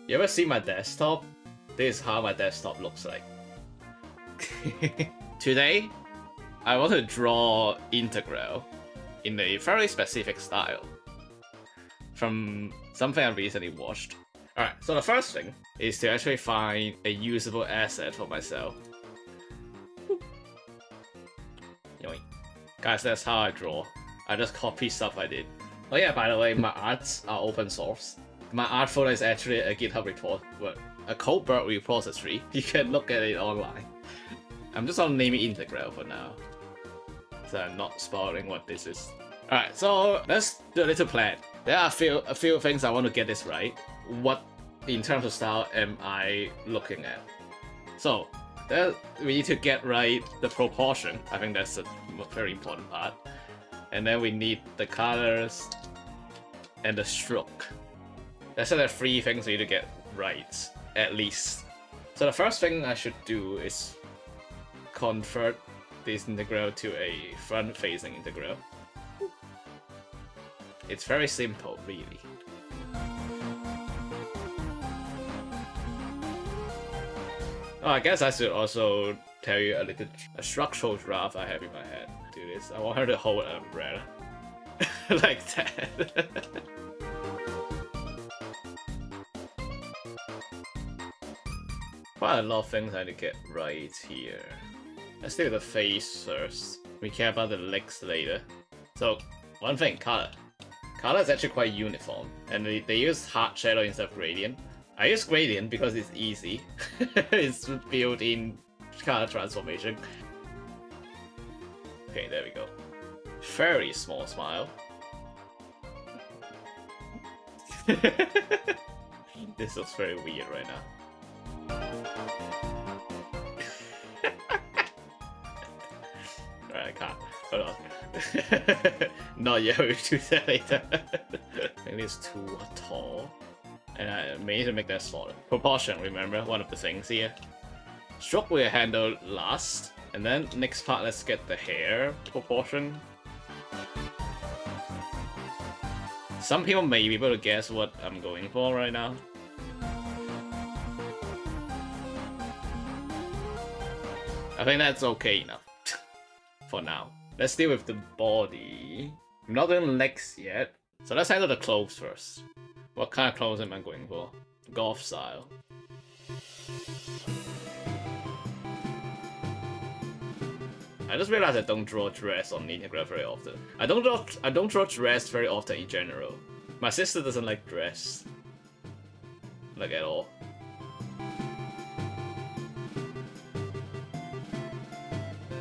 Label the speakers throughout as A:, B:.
A: You ever see my desktop? This is how my desktop looks like. Today, I want to draw Integrelle in a very specific style from something I recently watched. Alright, so the first thing is to actually find a usable asset for myself. Yoink. Guys, that's how I draw. I just copy stuff I did. Oh yeah, by the way, my arts are open source. My art folder is actually a GitHub report, a codebug repository. You can look at it online. I'm just gonna name it Integrelle for now, so I'm not spoiling what this is. Alright, so let's do a little plan. There are a few things I want to get this right. What, in terms of style, am I looking at? So, we need to get right the proportion. I think that's a very important part. And then we need the colors and the stroke. That's the three things we need to get right, at least. So the first thing I should do is convert this Integrelle to a front-facing Integrelle. It's very simple, really. Oh, I guess I should also tell you a structural draft I have in my head. Do this. I want her to hold an umbrella. Like that. Quite a lot of things I need to get right here. Let's do the face first. We care about the legs later. So, one thing, color. Color is actually quite uniform, and they use hard shadow instead of gradient. I use gradient because it's easy. It's built-in color transformation. Okay, there we go. Very small smile. This looks very weird right now. Alright, I can't. Hold on. Not yet, we'll do that later. I think it's too tall. And I may need to make that smaller. Proportion, remember, one of the things here. Stroke we'll handle last. And then next part, let's get the hair proportion. Some people may be able to guess what I'm going for right now. I think that's okay enough. For now. Let's deal with the body. I'm not doing legs yet. So let's handle the clothes first. What kind of clothes am I going for? Golf style. I just realized I don't draw dress on Integrelle very often. I don't draw dress very often in general. My sister doesn't like dress. Like at all.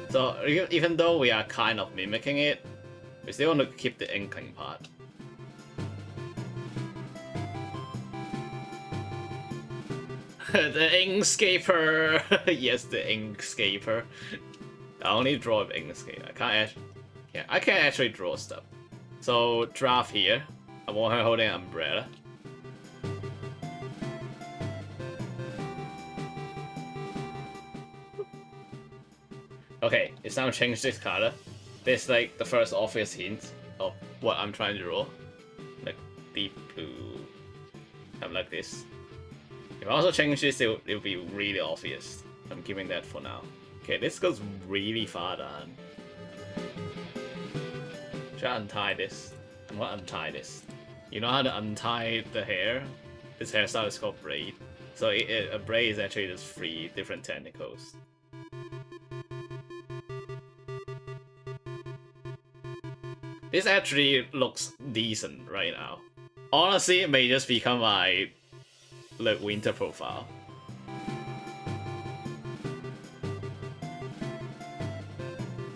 A: So even though we are kind of mimicking it, we still want to keep the inkling part. The Inkscaper! Yes, the Inkscaper. I only draw with Inkscape. I can't actually draw stuff. So draft here. I want her holding an umbrella. Okay, it's time to change this color. This is like the first obvious hint of what I'm trying to draw. Like deep blue. I'm like this. If I also change this, it'll be really obvious. I'm keeping that for now. Okay, this goes really far down. Should I untie this? I'm gonna untie this. You know how to untie the hair? This hairstyle is called braid. So a braid is actually just 3 different tentacles. This actually looks decent right now. Honestly, it may just become my winter profile.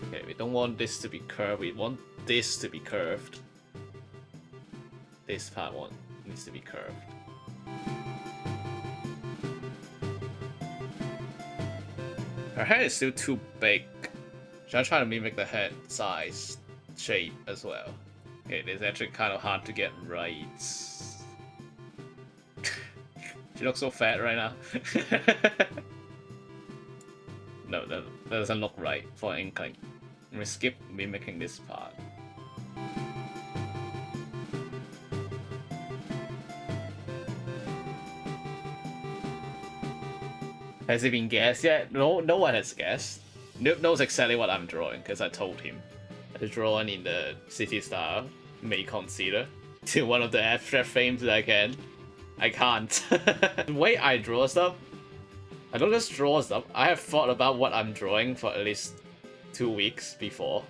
A: Okay, we don't want this to be curved, we want this to be curved. This part needs to be curved. Her head is still too big. Should I try to mimic the head size shape as well? Okay, it's actually kind of hard to get right. She looks so fat right now. No, that doesn't look right for inkling. Let me skip mimicking this part. Has it been guessed yet? No, no one has guessed. Knows exactly what I'm drawing because I told him. The drawing in the city style may consider to one of the abstract frames that I can. I can't. The way I draw stuff, I don't just draw stuff. I have thought about what I'm drawing for at least 2 weeks before.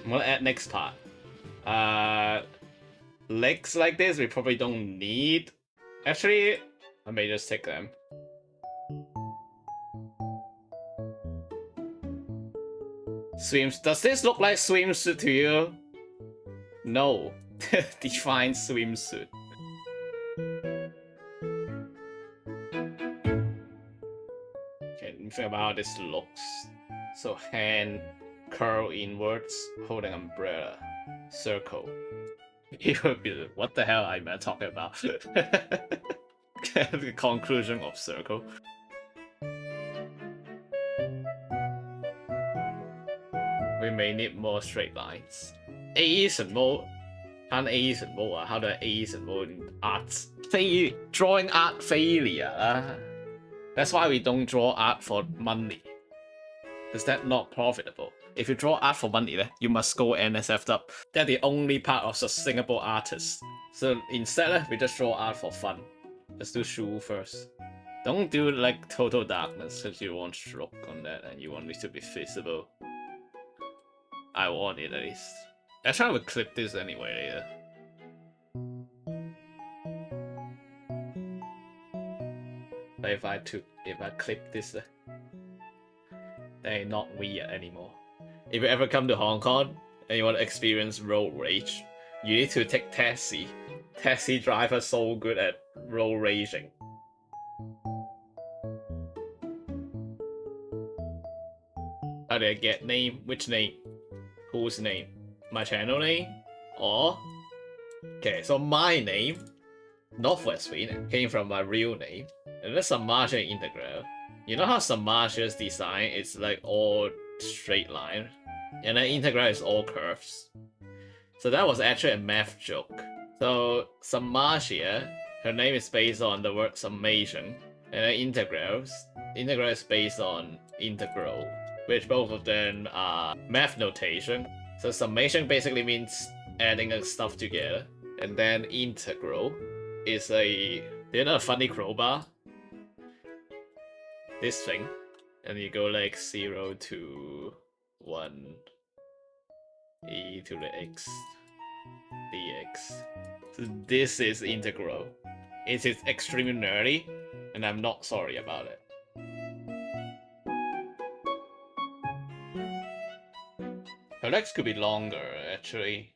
A: I'm gonna add next part. Legs like this we probably don't need. Actually, I may just take them. Swims. Does this look like swimsuit to you? No. Define swimsuit. Okay, let me think about how this looks. So hand curl inwards, holding umbrella, circle. It would be what the hell am I talking about? The conclusion of circle. We may need more straight lines. A's and more. Can't A's and more. How do I A's and more in arts? Drawing art failure. That's why we don't draw art for money. Is that not profitable? If you draw art for money, you must go NSF up. They're the only part of sustainable artists. So instead, we just draw art for fun. Let's do shoe first. Don't do like total darkness because you want stroke on that and you want it to be visible. I want it at least. Actually, I will clip this anyway later. But if I clip this, they're not weird anymore. If you ever come to Hong Kong and you want to experience road rage, you need to take taxi. Taxi drivers so good at road raging. How do I get name? Which name? Whose name? My channel name? Or... Okay, so my name, NorthWestWind, came from my real name. And that's Submartial Integrelle. You know how Submartial's design is like all straight line, and then Integrelle is all curves. So that was actually a math joke. So Submartial, her name is based on the word summation, and then Integrelle is based on integral, which both of them are math notation. So summation basically means adding stuff together, and then integral is a, you know, a funny crowbar? This thing, and you go like 0 to 1 e to the x dx. So this is integral. It is extremely nerdy, and I'm not sorry about it. Her legs could be longer, actually.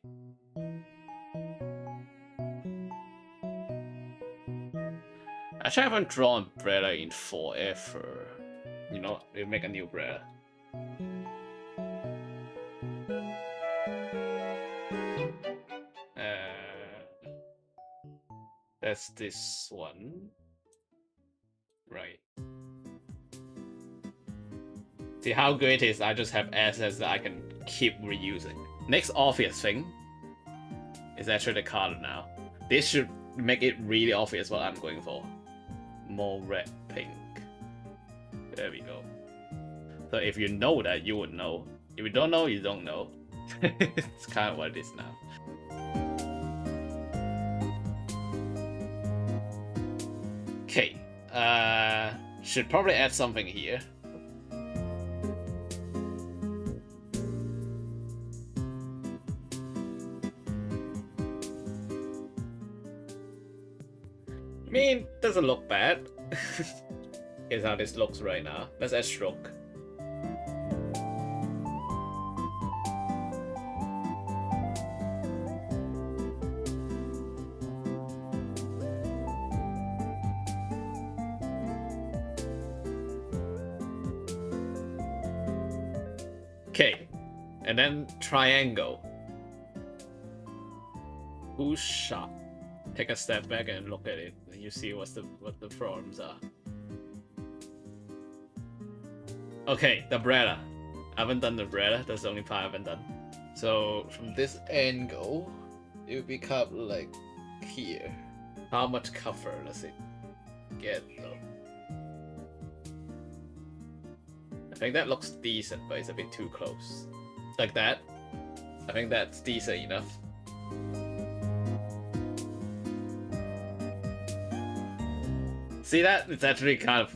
A: Actually, I haven't drawn umbrella in forever. You know, we'll make a new umbrella. That's this one. Right. See how good it is, I just have assets that I can keep reusing. Next obvious thing is actually the color now. This should make it really obvious what I'm going for. More red, pink. There we go. So if you know that, you would know. If you don't know, you don't know. It's kind of what it is now. Okay. Should probably add something here. I mean, doesn't look bad. Here's how this looks right now. Let's add stroke. Okay, and then triangle. Who's sharp? Take a step back and look at it, and you see what the problems are. Okay, the umbrella. I haven't done the umbrella. That's the only part I haven't done. So from this angle, it will become like here. How much cover does it get though? I think that looks decent, but it's a bit too close. Like that. I think that's decent enough. See that? It's actually kind of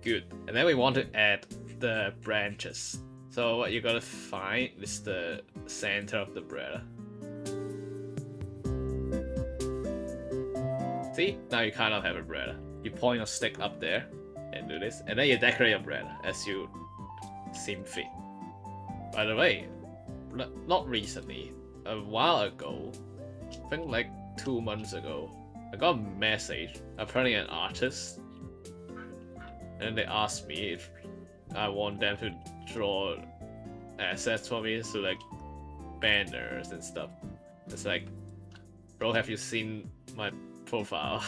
A: good. And then we want to add the branches. So what you're gonna find is the center of the umbrella. See? Now you kind of have an umbrella. You point your stick up there and do this, and then you decorate your umbrella as you seem fit. By the way, not recently, a while ago, I think like 2 months ago, I got a message, apparently an artist, and they asked me if I want them to draw assets for me, so like banners and stuff. It's like, bro, have you seen my profile?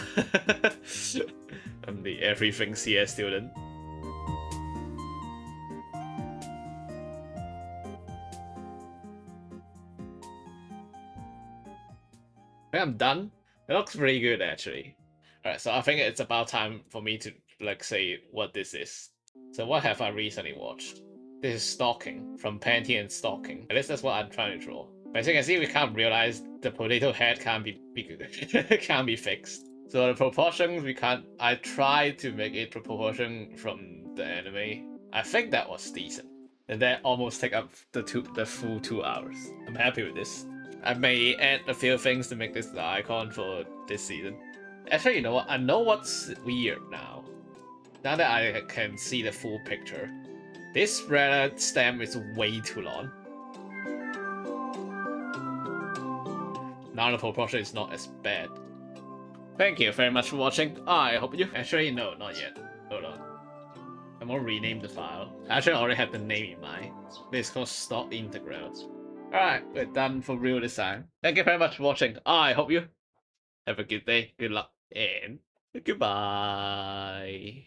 A: I'm the everything CS student. I think I'm done. It looks pretty good actually. Alright, so I think it's about time for me to like say what this is. So what have I recently watched? This is Stocking from Panty Stocking. At least that's what I'm trying to draw. But as you can see, we can't realize the potato head can't be can't be fixed. So the proportions we can't. I tried to make it proportion from the anime. I think that was decent, and that almost take up the full 2 hours. I'm happy with this. I may add a few things to make this the icon for this season. Actually, you know what? I know what's weird now. Now that I can see the full picture, this spreader stem is way too long. Now the proportion is not as bad. Thank you very much for watching. I hope you... Actually, no, not yet. Hold on. I'm gonna rename the file. Actually, I already have the name in mind. This is called Stockintegrelle. Alright, we're done for real this time. Thank you very much for watching. I hope you have a good day, good luck, and goodbye.